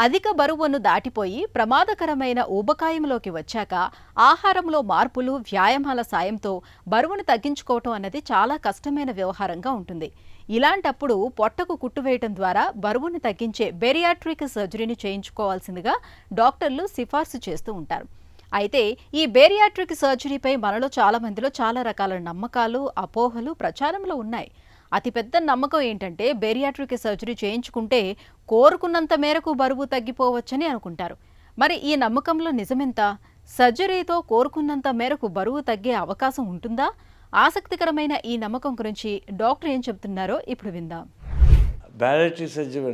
అధిక బరువును దాటిపోయి ప్రమాదకరమైన ఊబకాయంలోకి వచ్చాక ఆహారంలో మార్పులు, వ్యాయామాల సాయంతో బరువును తగ్గించుకోవటం అన్నది చాలా కష్టమైన వ్యవహారంగా ఉంటుంది. ఇలాంటప్పుడు పొట్టకు కుట్టువేయటం ద్వారా బరువును తగ్గించే బేరియాట్రిక్ సర్జరీని చేయించుకోవాల్సిందిగా డాక్టర్లు సిఫార్సు చేస్తూ ఉంటారు. అయితే ఈ బేరియాట్రిక్ సర్జరీపై మనలో చాలా మందిలో చాలా రకాల నమ్మకాలు, అపోహలు ప్రచారంలో ఉన్నాయి. అతిపెద్ద నమ్మకం ఏంటంటే బేరియాట్రిక్ సర్జరీ చేయించుకుంటే కోరుకున్నంత మేరకు బరువు తగ్గిపోవచ్చని అనుకుంటారు. మరి ఈ నమ్మకంలో నిజమెంత? సర్జరీతో కోరుకున్నంత మేరకు బరువు తగ్గే అవకాశం ఉంటుందా? ఆసక్తికరమైన ఈ నమ్మకం గురించి డాక్టర్ ఏం చెబుతున్నారో ఇప్పుడు విందాం. బ్యారియాట్రిక్ సర్జరీ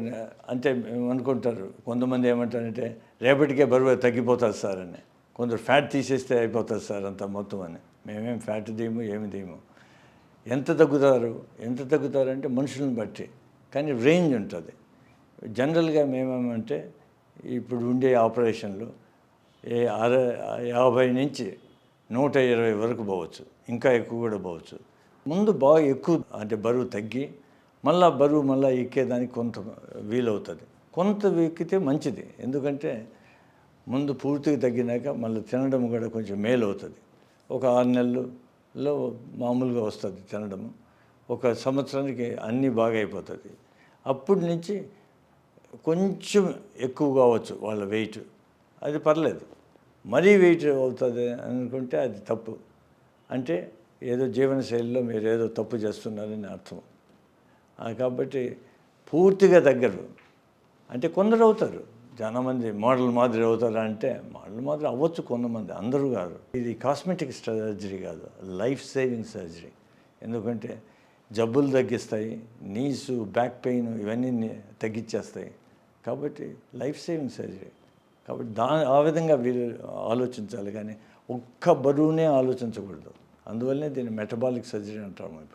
అంటే అనుకుంటారు కొంతమంది, ఏమంటారంటే రేపటికే బరువు తగ్గిపోతుంది సార్ అని. కొందరు ఫ్యాట్ తీసేస్తే అయిపోతుంది సార్ అంత మొత్తం అని. మేమేం ఫ్యాట్ తీయము, ఏమి తీయము. ఎంత తగ్గుతారంటే మనుషులను బట్టి, కానీ రేంజ్ ఉంటుంది. జనరల్గా మేమేమంటే ఇప్పుడు ఉండే ఆపరేషన్లు 50 నుంచి 120 వరకు పోవచ్చు, ఇంకా ఎక్కువ కూడా పోవచ్చు. ముందు బాగా ఎక్కువ అంటే బరువు తగ్గి మళ్ళీ ఎక్కేదానికి కొంత వీలవుతుంది. కొంత ఎక్కితే మంచిది, ఎందుకంటే ముందు పూర్తిగా తగ్గినాక మళ్ళీ తినడం కూడా కొంచెం మేలు అవుతుంది. ఒక 6 నెలల్లో మామూలుగా వస్తుంది తినడము. ఒక సంవత్సరానికి అన్నీ బాగా అయిపోతుంది. అప్పటి నుంచి కొంచెం ఎక్కువ కావచ్చు వాళ్ళ వెయిట్, అది పర్లేదు. మరీ వెయిట్ అవుతుంది అనుకుంటే అది తప్పు. అంటే ఏదో జీవనశైలిలో మీరు ఏదో తప్పు చేస్తున్నారని అర్థం. కాబట్టి పూర్తిగా తగ్గరు. అంటే కొందరు అవుతారు, చాలామంది మోడల్ మాదిరి అవుతారా అంటే మోడల్ మాదిరి అవ్వచ్చు కొంతమంది, అందరూ కాదు. ఇది కాస్మెటిక్ సర్జరీ కాదు, లైఫ్ సేవింగ్ సర్జరీ. ఎందుకంటే జబ్బులు తగ్గిస్తాయి, నీసు, బ్యాక్ పెయిన్ ఇవన్నీ తగ్గించేస్తాయి. కాబట్టి లైఫ్ సేవింగ్ సర్జరీ. కాబట్టి ఆ విధంగా వీరు ఆలోచించాలి, కానీ ఒక్క బరువునే ఆలోచించకూడదు. అందువల్లనే దీన్ని మెటబాలిక్ సర్జరీ అంటాము.